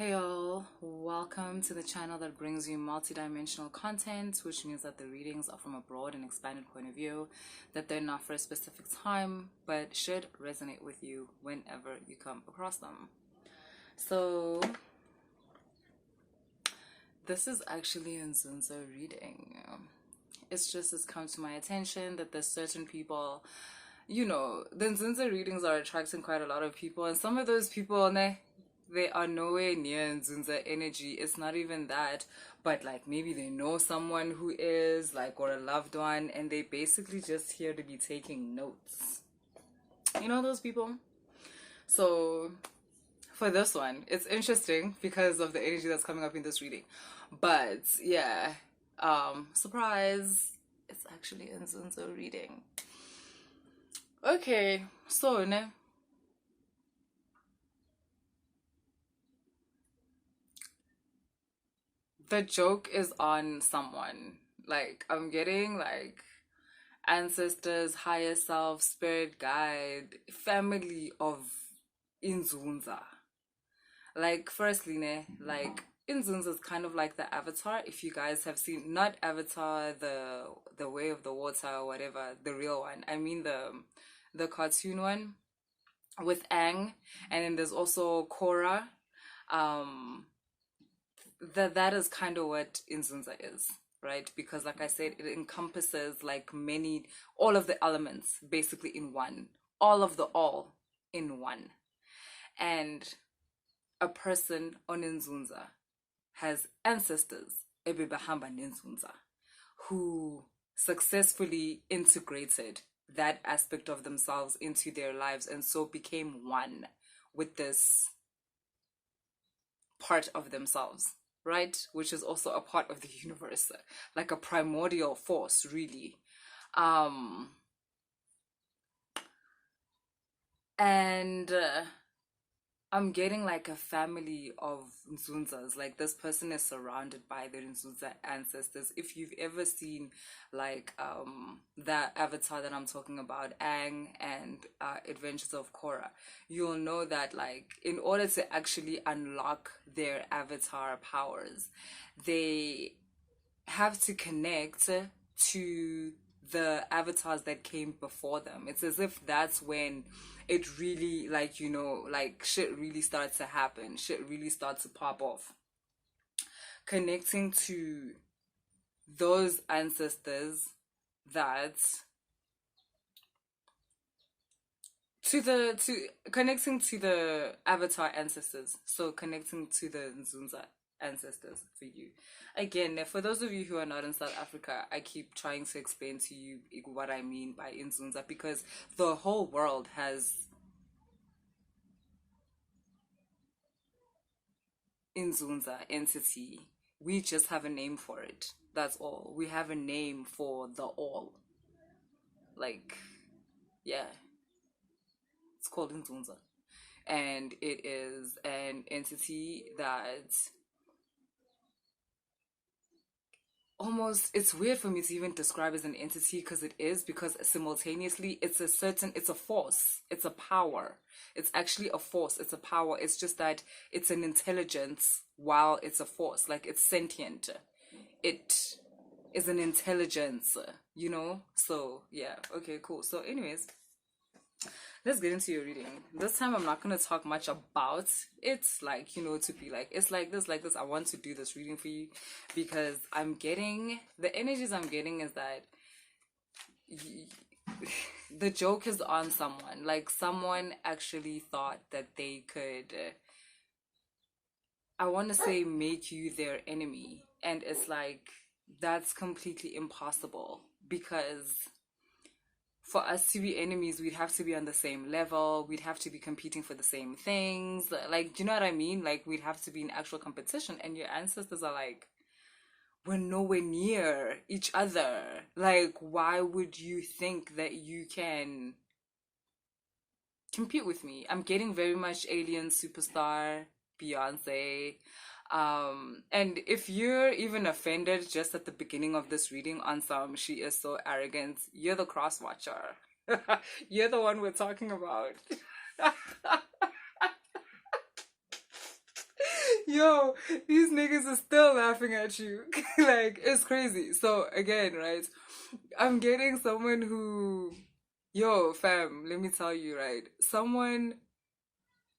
Hey all, welcome to the channel that brings you multidimensional content, which means that the readings are from a broad and expanded point of view, that they're not for a specific time, but should resonate with you whenever you come across them. So, this is actually inZunza reading. It's come to my attention that there's certain people, the inZunza readings are attracting quite a lot of people, and some of those people, they are nowhere near inZunza energy. It's not even that, but like maybe they know someone who is, like, or a loved one, and they basically just here to be taking notes. You know those people? So for this one, it's interesting because of the energy that's coming up in this reading. But yeah, surprise, it's actually inZunza reading. Okay, so the joke is on someone. Like, I'm getting like ancestors, higher self, spirit guide, family of inZunza. Like, firstly, like inZunza is kind of like the Avatar. If you guys have seen, not Avatar, the Way of the Water or whatever, the real one. I mean the cartoon one with Aang, and then there's also Korra. Um, that is kind of what inZunza is, right? Because like I said, it encompasses like all of the elements basically in one, all of the all in one. And a person on inZunza has ancestors, ebebahamba nenzunza, who successfully integrated that aspect of themselves into their lives and so became one with this part of themselves, right? Which is also a part of the universe, like a primordial force, really. Um, and I'm getting like a family of Nzunzas. Like, this person is surrounded by their Nzunza ancestors. If you've ever seen like that Avatar that I'm talking about, Aang and Adventures of Korra, you'll know that like in order to actually unlock their avatar powers, they have to connect to the avatars that came before them. It's as if that's when it really, like, like shit really starts to happen, shit really starts to pop off. Connecting to those ancestors that to connecting to the avatar ancestors, so connecting to the Nzunza ancestors for you. Again, for those of you who are not in South Africa, I keep trying to explain to you what I mean by inZunza, because the whole world has inZunza entity. We just have a name for it. That's all. We have a name for the all. Like, yeah, it's called inZunza. And it is an entity that almost, it's weird for me to even describe as an entity, because simultaneously it's a force, it's a power, it's actually a force, it's a power. It's just that it's an intelligence while it's a force. Like, it's sentient, it is an intelligence, so yeah. Okay, cool. So anyways, let's get into your reading. This time I'm not going to talk much about it, like, to be like, it's like this, like this. I want to do this reading for you because the energies I'm getting is that the joke is on someone. Like, someone actually thought that they could, I want to say, make you their enemy. And it's like, that's completely impossible, because for us to be enemies, we'd have to be on the same level. We'd have to be competing for the same things. Like, do you know what I mean? Like, we'd have to be in actual competition. And your ancestors are like, we're nowhere near each other. Like, why would you think that you can compete with me? I'm getting very much alien superstar, Beyonce. And if you're even offended just at the beginning of this reading on some "she is so arrogant," you're the cross watcher. You're the one we're talking about. Yo, these niggas are still laughing at you. Like, it's crazy. So, again, right? I'm getting someone who, yo, fam, let me tell you, right? Someone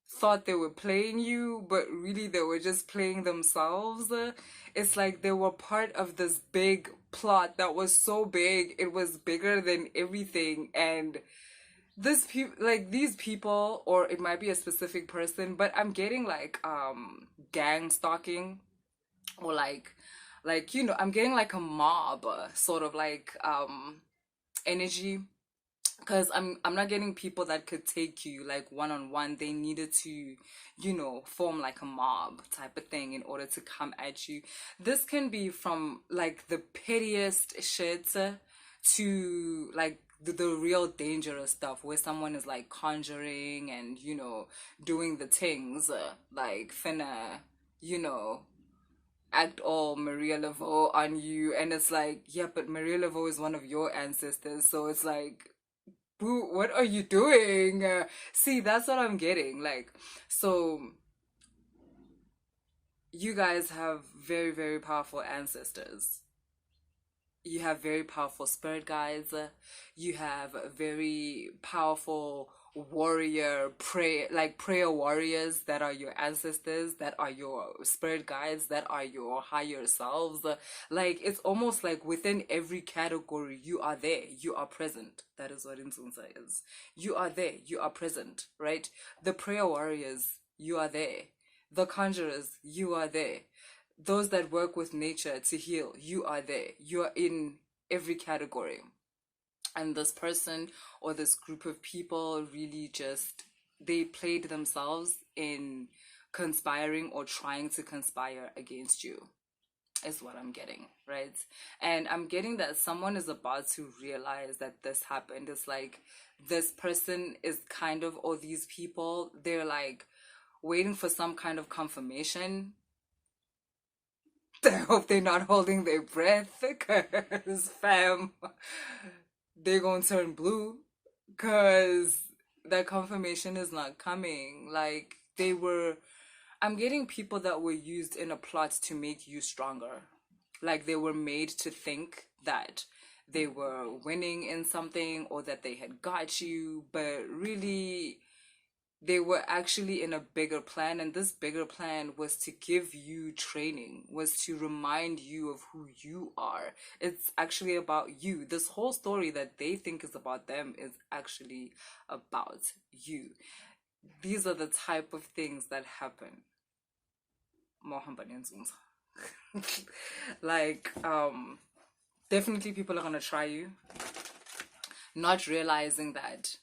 thought they were playing you, but really they were just playing themselves. It's like they were part of this big plot that was so big, it was bigger than everything. And these people, or it might be a specific person, but I'm getting like gang stalking, or I'm getting like a mob sort of like energy, because I'm not getting people that could take you like one on one. They needed to, form like a mob type of thing in order to come at you. This can be from like the pettiest shit to like the real dangerous stuff, where someone is like conjuring and doing the things like finna, you know act all Maria Laveau on you. And it's like, yeah, but Maria Laveau is one of your ancestors, so it's like, boo, what are you doing? See, that's what I'm getting. Like, so you guys have very, very powerful ancestors. You have very powerful spirit guides. You have very powerful prayer warriors that are your ancestors, that are your spirit guides, that are your higher selves. Like, it's almost like within every category you are there, you are present. That is what inZunza is. You are there, you are present, right? The prayer warriors, you are there. The conjurers, you are there. Those that work with nature to heal, you are there. You are in every category. And this person or this group of people really just, they played themselves in conspiring or trying to conspire against you, is what I'm getting, right? And I'm getting that someone is about to realize that this happened. It's like this person is kind of, or these people, they're like waiting for some kind of confirmation. I hope they're not holding their breath, because fam, they're gonna turn blue, because that confirmation is not coming. Like, I'm getting people that were used in a plot to make you stronger. Like, they were made to think that they were winning in something, or that they had got you, but really they were actually in a bigger plan. And this bigger plan was to give you training, was to remind you of who you are. It's actually about you. This whole story that they think is about them is actually about you. These are the type of things that happen. Mohamba inZunza. Like, definitely people are gonna try you, not realizing that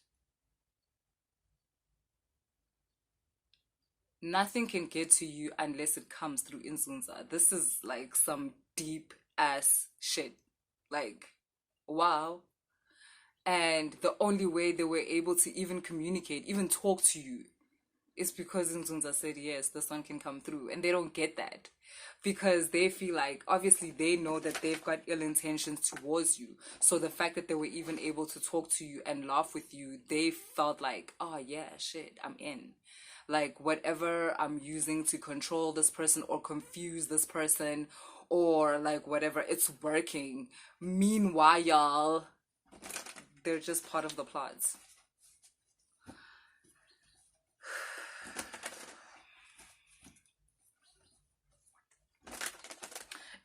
nothing can get to you unless it comes through inZunza. This is like some deep ass shit. Like, wow. And the only way they were able to even communicate, even talk to you, is because inZunza said, yes, this one can come through. And they don't get that, because they feel like, obviously they know that they've got ill intentions towards you. So the fact that they were even able to talk to you and laugh with you, they felt like, oh yeah, shit, I'm in. Like, whatever I'm using to control this person or confuse this person, or like whatever, it's working. Meanwhile, y'all, they're just part of the plots.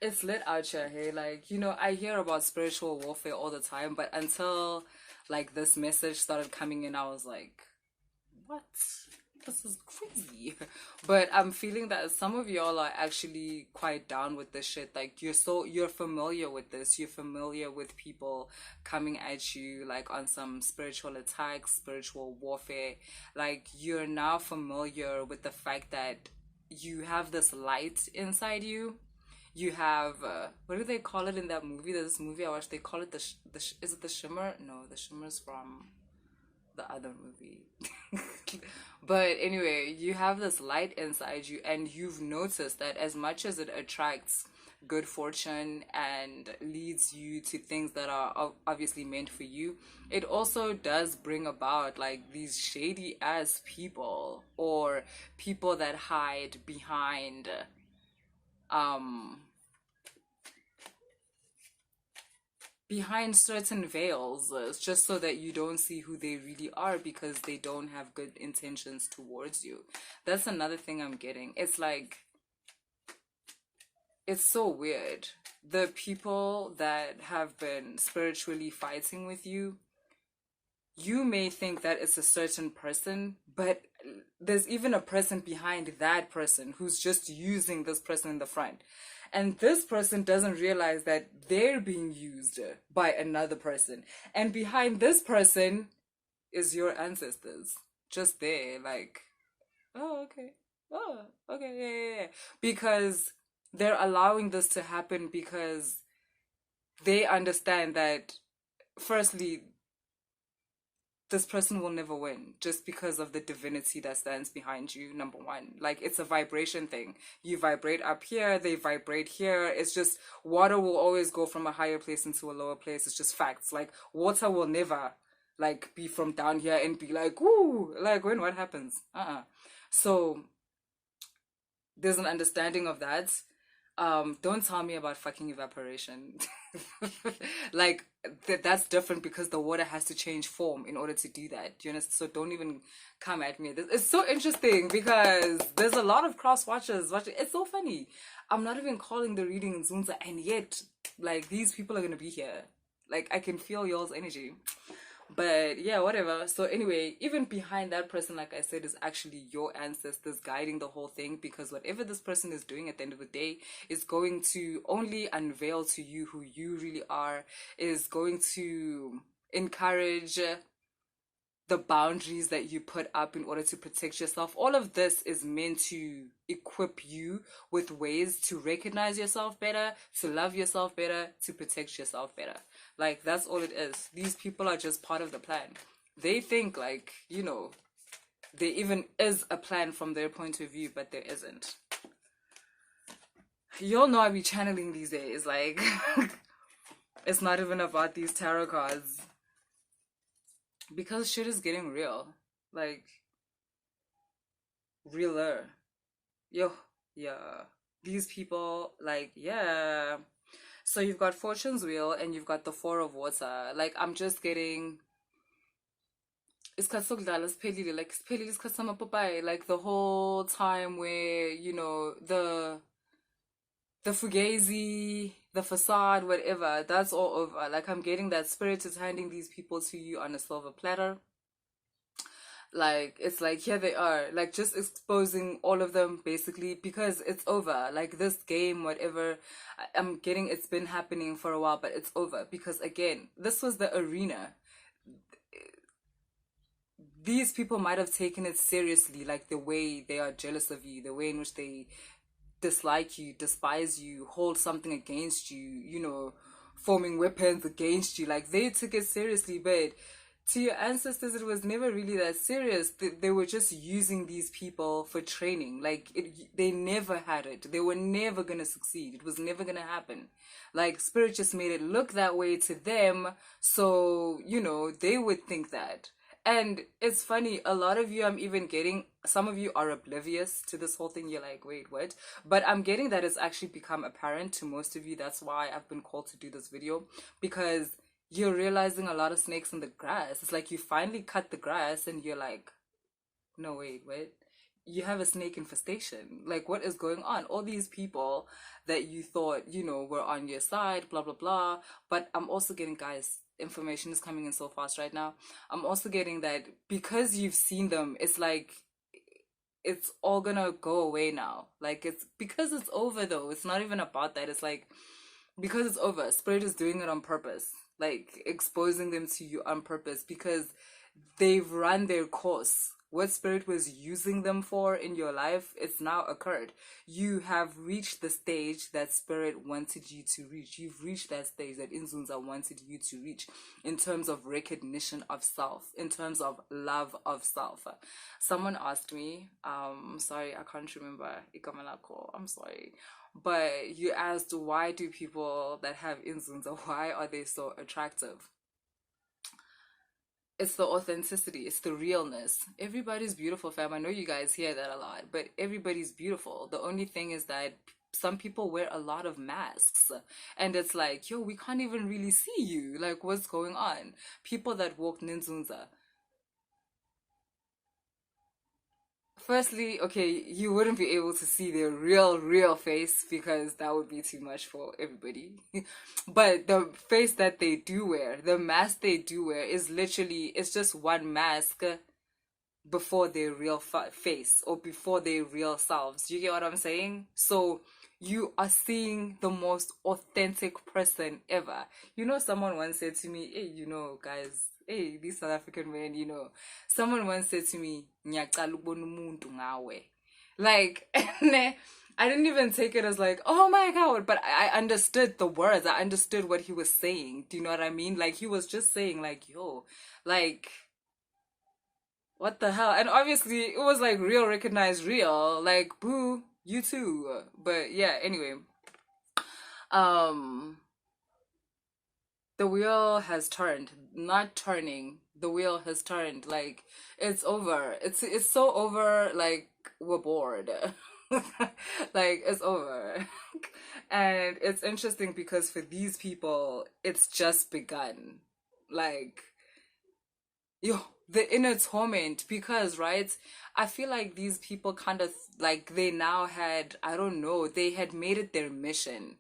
It's lit out here, hey? Like, I hear about spiritual warfare all the time, but until like this message started coming in, I was like, what? This is crazy. But I'm feeling that some of y'all are actually quite down with this shit. Like, you're familiar with this. You're familiar with people coming at you like on some spiritual attacks, spiritual warfare. Like, you're now familiar with the fact that you have this light inside you. You have what do they call it in that movie? There's this movie I watched. They call it is it the shimmer? No, the shimmer's from the other movie. But anyway, you have this light inside you, and you've noticed that as much as it attracts good fortune and leads you to things that are obviously meant for you, it also does bring about like these shady ass people or people that hide um behind certain veils, just so that you don't see who they really are because they don't have good intentions towards you. That's another thing I'm getting. It's like, it's so weird. The people that have been spiritually fighting with you, you may think that it's a certain person, but there's even a person behind that person who's just using this person in the front. And this person doesn't realize that they're being used by another person. And behind this person is your ancestors. Just there, like, oh, okay. Oh, okay, yeah, yeah, yeah. Because they're allowing this to happen because they understand that, firstly, this person will never win just because of the divinity that stands behind you. Number one, like, it's a vibration thing. You vibrate up here, they vibrate here. It's just, water will always go from a higher place into a lower place. It's just facts. Like, water will never like be from down here and be like, woo, like, when what happens. So there's an understanding of that. Don't tell me about fucking evaporation. Like, that's different because the water has to change form in order to do that. Do you understand? So don't even come at me. It's so interesting because there's a lot of cross watchers watching. It's so funny. I'm not even calling the reading inZunza, and yet, like, these people are gonna be here. Like, I can feel y'all's energy. But yeah, whatever. So anyway, even behind that person, like I said, is actually your ancestors guiding the whole thing, because whatever this person is doing at the end of the day is going to only unveil to you who you really are, is going to encourage the boundaries that you put up in order to protect yourself. All of this is meant to equip you with ways to recognize yourself better, to love yourself better, to protect yourself better. Like, that's all it is. These people are just part of the plan. They think, like, there even is a plan from their point of view, but there isn't. Y'all know I be channeling these days. Like, it's not even about these tarot cards. Because shit is getting real. Like, realer. Yo, yeah. These people, like, yeah. So you've got Fortune's Wheel and you've got the Four of Water. Like, I'm just getting... Isikhathi sokudlala siphelile, like, siphelile isikhathi samapopayi. Like, the whole time where, the fugazi, the facade, whatever, that's all over. Like, I'm getting that spirit is handing these people to you on a silver platter. Like, it's like, here they are, like, just exposing all of them basically, because it's over. Like, this game, whatever, I'm getting, it's been happening for a while, but it's over because, again, this was the arena. These people might have taken it seriously, like the way they are jealous of you, the way in which they dislike you, despise you, hold something against you, forming weapons against you. Like, they took it seriously, but to your ancestors, it was never really that serious. They were just using these people for training. Like, they never had it. They were never going to succeed. It was never going to happen. Like, Spirit just made it look that way to them, so, they would think that. And it's funny, a lot of you, I'm even getting, some of you are oblivious to this whole thing. You're like, wait, what? But I'm getting that it's actually become apparent to most of you. That's why I've been called to do this video, because you're realizing a lot of snakes in the grass. It's like you finally cut the grass and you're like, no, wait, you have a snake infestation. Like, what is going on? All these people that you thought, were on your side, blah, blah, blah. But I'm also getting, guys, information is coming in so fast right now. I'm also getting that because you've seen them, it's like, it's all gonna go away now. Like, it's because it's over, though. It's not even about that. It's like, because it's over, Spirit is doing it on purpose, like exposing them to you on purpose, because they've run their course what spirit was using them for in your life, it's now occurred. You have reached the stage that spirit wanted you to reach. You've reached that stage that inZunza wanted you to reach in terms of recognition of self, in terms of love of self. Someone asked me, sorry, I can't remember ikamalako, I'm sorry, but you asked, why do people that have inZunza, why are they so attractive? It's the authenticity, it's the realness. Everybody's beautiful, fam. I know you guys hear that a lot, but everybody's beautiful. The only thing is that some people wear a lot of masks, and it's like, yo, we can't even really see you. Like, what's going on? People that walk ninzunza. Firstly, okay, you wouldn't be able to see their real face because that would be too much for everybody. But the face that they do wear, the mask they do wear, is literally, it's just one mask before their real face or before their real selves. You get what I'm saying? So you are seeing the most authentic person ever. You know, someone once said to me, hey, you know, guys, hey, these South African men, you know, someone once said to me, "Ngiyaqala ukubona umuntu ngawe." Like, I didn't even take it as like, oh my God, but I understood the words. I understood what he was saying. Do you know what I mean? Like, he was just saying, like, yo, like, what the hell? And obviously, it was like real, recognized real. Like, boo, you too. But yeah, anyway, um, the wheel has turned. Not turning. The wheel has turned. Like, it's over. It's so over. Like, we're bored. Like, it's over. And it's interesting because for these people, it's just begun. Like, yo, the inner torment, because right, I feel like these people kind of, like, they now had, I don't know, they had made it their mission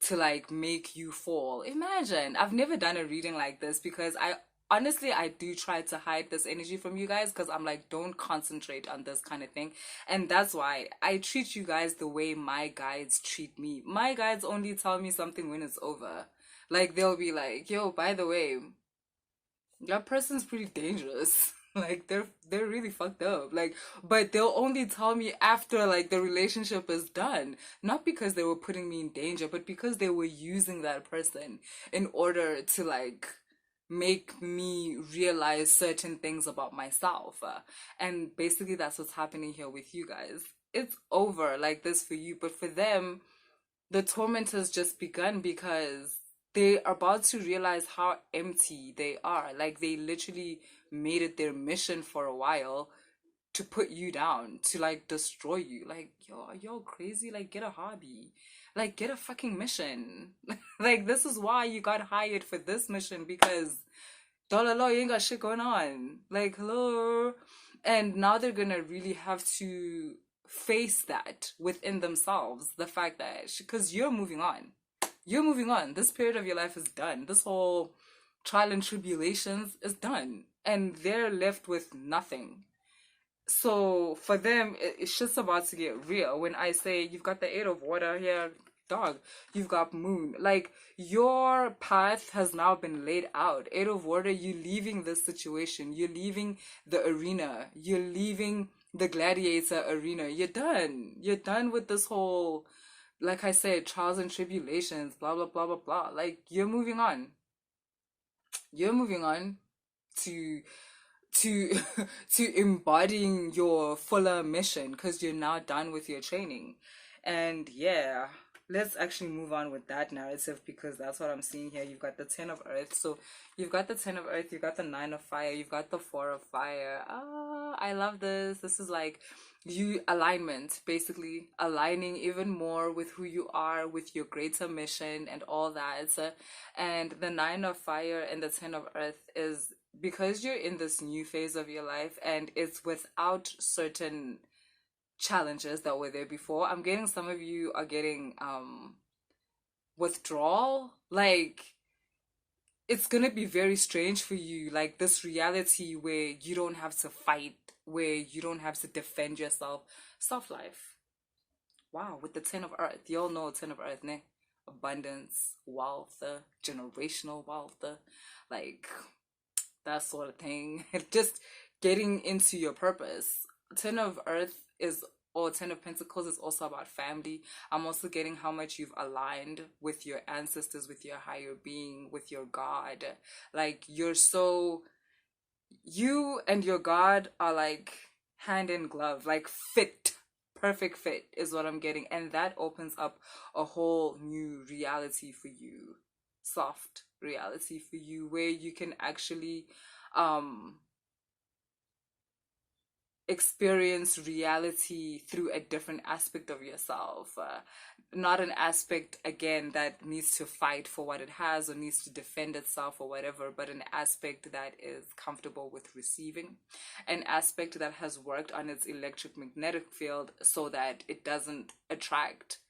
to like make you fall. Imagine, I've never done a reading like this because I honestly, I do try to hide this energy from you guys because I'm like, don't concentrate on this kind of thing. And that's why I treat you guys the way my guides treat me. My guides only tell me something when it's over. Like, they'll be like, yo, by the way, that person's pretty dangerous. Like, they're really fucked up. Like, but they'll only tell me after like the relationship is done. Not because they were putting me in danger, but because they were using that person in order to like make me realize certain things about myself. And basically that's what's happening here with you guys. It's over like this for you, but for them, the torment has just begun because they are about to realize how empty they are. Like, they literally made it their mission for a while to put you down, to like destroy you. Like, yo, are y'all crazy? Like, get a hobby. Like, get a fucking mission. Like, this is why you got hired for this mission, because dollar law, you ain't got shit going on. Like, hello. And now they're gonna really have to face that within themselves. The fact that, because you're moving on. You're moving on. This period of your life is done. This whole trial and tribulations is done. And they're left with nothing. So for them, it's just about to get real. When I say you've got the Eight of Water here, dog, you've got Moon. Like, your path has now been laid out. Eight of Water, you're leaving this situation. You're leaving the arena. You're leaving the gladiator arena. You're done. You're done with this whole, like I said, trials and tribulations, blah, blah, blah, blah, blah. Like, you're moving on. You're moving on to to to embodying your fuller mission because you're now done with your training. And yeah, let's actually move on with that narrative because that's what I'm seeing here. You've got the 10 of Earth. So you've got the 10 of Earth, you've got the 9 of Fire, you've got the 4 of Fire. Ah, I love this. This is like you alignment, basically aligning even more with who you are, with your greater mission and all that. And the 9 of Fire and the 10 of Earth is because you're in this new phase of your life and it's without certain challenges that were there before. I'm getting, some of you are getting withdrawal. Like, it's gonna be very strange for you, like this reality where you don't have to fight, where you don't have to defend yourself. Soft life. Wow, with the 10 of Earth, you all know 10 of Earth, ne? Abundance, wealth, generational wealth, like that sort of thing. Just getting into your purpose. Ten of Earth is or Ten of Pentacles is also about family. I'm also getting how much you've aligned with your ancestors, with your higher being, with your God. Like you're so you and your God are like hand in glove, like fit, perfect fit is what I'm getting. And that opens up a whole new reality for you, soft reality for you, where you can actually um experience reality through a different aspect of yourself. Not an aspect, again, that needs to fight for what it has or needs to defend itself or whatever, but an aspect that is comfortable with receiving, an aspect that has worked on its electromagnetic field so that it doesn't attract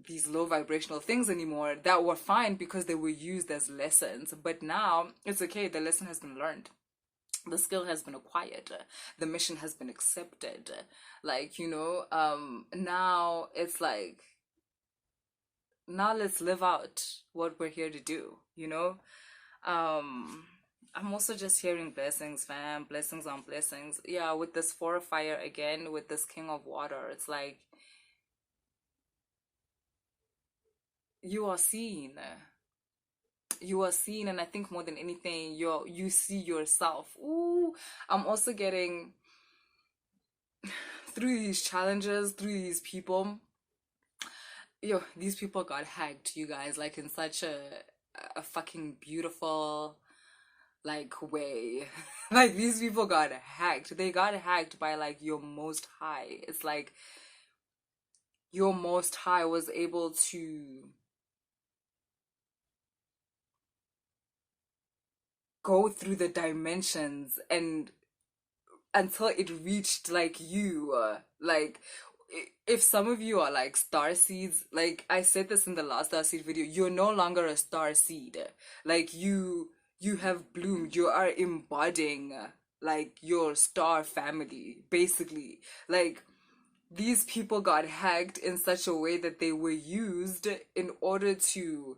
these low vibrational things anymore that were fine because they were used as lessons. But now it's okay, the lesson has been learned, the skill has been acquired, the mission has been accepted, like, now it's like, now let's live out what we're here to do, um I'm also just hearing blessings, fam, blessings on blessings. Yeah, with this Four of Fire again, with this King of Water, it's like you are seen, you are seen, and I think more than anything, you see yourself. Ooh, I'm also getting through these challenges, through these people, these people got hacked, you guys, like in such a fucking beautiful like way. Like these people got hacked. They got hacked by like your most high. It's like your most high was able to go through the dimensions and until it reached like you, like if some of you are like star seeds, like I said this in the last star seed video, you're no longer a star seed. Like you have bloomed, you are embodying like your star family basically. Like these people got hacked in such a way that they were used in order to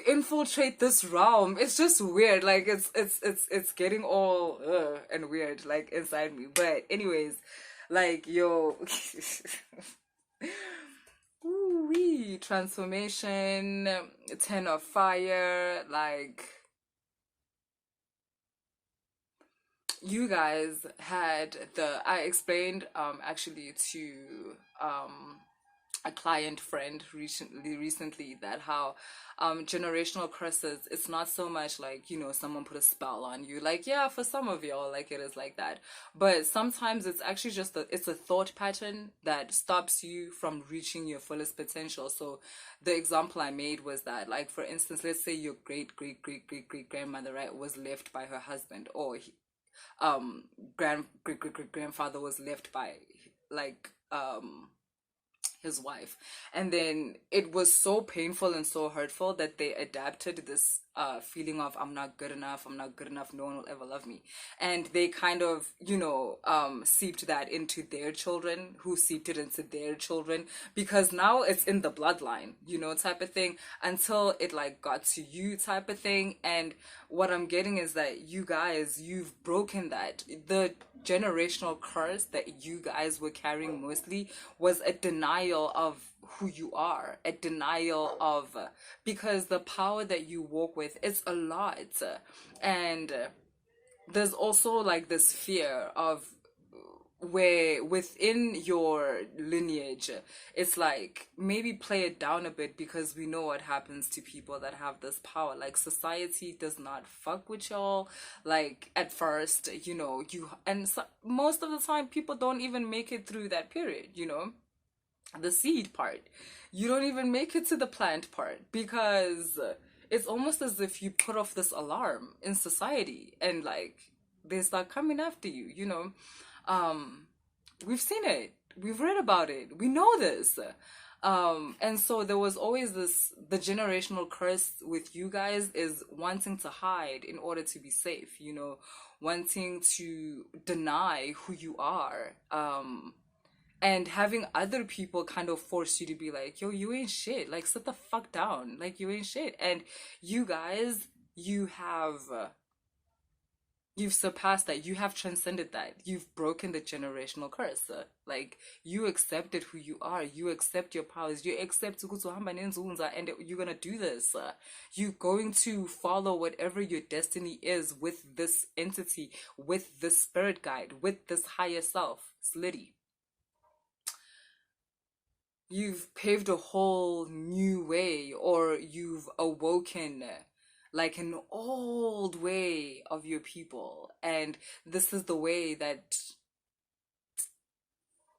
infiltrate this realm. It's just weird. Like it's getting all and weird like inside me. But anyways, like yo, ooh wee, transformation, Ten of Fire. Like you guys had I explained actually to a client friend recently that how generational curses, it's not so much like someone put a spell on you, like yeah, for some of y'all like it is like that, but sometimes it's actually just it's a thought pattern that stops you from reaching your fullest potential. So the example I made was that, like, for instance, let's say your great great great great great grandmother, right, was left by her husband, or grand great great great grandfather was left by like his wife, and then it was so painful and so hurtful that they adapted this feeling of I'm not good enough, I'm not good enough, no one will ever love me, and they kind of seeped that into their children, who seeped it into their children, because now it's in the bloodline, type of thing, until it like got to you, type of thing. And what I'm getting is that you guys, you've broken that. The generational curse that you guys were carrying mostly was a denial of who you are, a denial of, because the power that you walk with, it's a lot. And there's also like this fear of where within your lineage, it's like maybe play it down a bit, because we know what happens to people that have this power. Like society does not fuck with y'all, like at first, you, and so, most of the time people don't even make it through that period, the seed part, you don't even make it to the plant part, because it's almost as if you put off this alarm in society, and like they start coming after you, um we've seen it, we've read about it, we know this. And so there was always the generational curse with you guys is wanting to hide in order to be safe, wanting to deny who you are, and having other people kind of force you to be like, yo, you ain't shit. Like, sit the fuck down. Like, you ain't shit. And you guys, you have you've surpassed that. You have transcended that. You've broken the generational curse. Like, you accepted who you are. You accept your powers. You accept ukuzohamba inZunza, and you're gonna do this. You're going to follow whatever your destiny is with this entity, with this spirit guide, with this higher self. Slitty. You've paved a whole new way, or you've awoken like an old way of your people, and this is the way that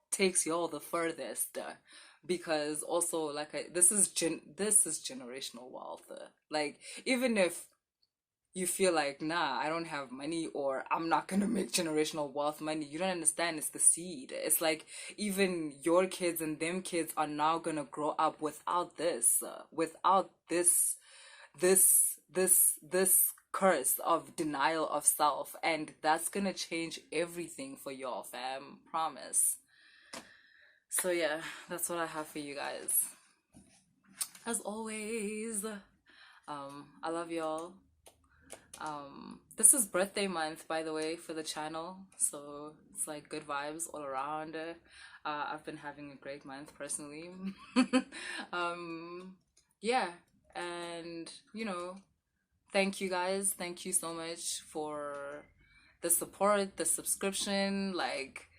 takes y'all the furthest, because also like this is generational wealth, like even if you feel like, nah, I don't have money, or I'm not gonna make generational wealth money. You don't understand. It's the seed. It's like even your kids and them kids are now gonna grow up without this, without this curse of denial of self, and that's gonna change everything for y'all, fam. Promise. So yeah, that's what I have for you guys. As always, I love y'all. This is birthday month, by the way, for the channel, so it's like good vibes all around. I've been having a great month personally. Yeah, and thank you guys. Thank you so much for the support, the subscription, like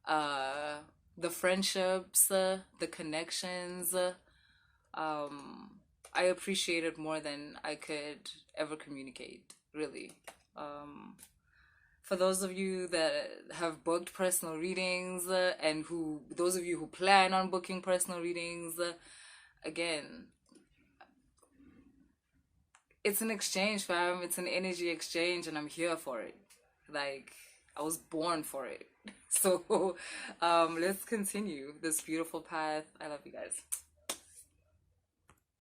uh the friendships, the connections. I appreciate it more than I could ever communicate, really. For those of you that have booked personal readings, and those of you who plan on booking personal readings, again, it's an exchange, fam. It's an energy exchange, and I'm here for it. Like, I was born for it. So, let's continue this beautiful path. I love you guys.